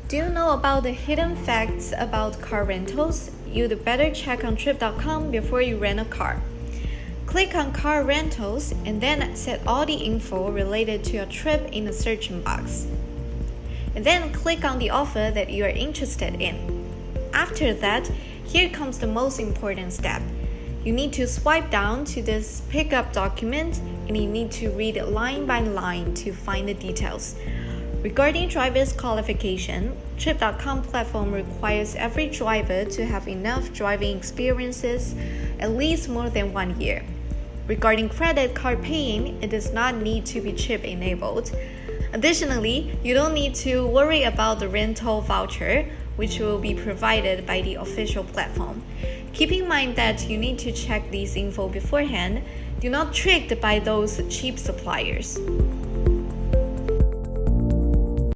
Do you know about the hidden facts about car rentals? You'd better check on trip.com before you rent a car. Click on car rentals and then set all the info related to your trip in the search box. And then click on the offer that you are interested in. After that, here comes the most important step. You need to swipe down to this pickup document and you need to read it line by line to find the details. Regarding driver's qualification, Trip.com platform requires every driver to have enough driving experiences, at least more than 1 year. Regarding credit card paying, it does not need to be chip enabled. Additionally, you don't need to worry about the rental voucher, which will be provided by the official platform. Keep in mind that you need to check these info beforehand. Do not be tricked by those cheap suppliers.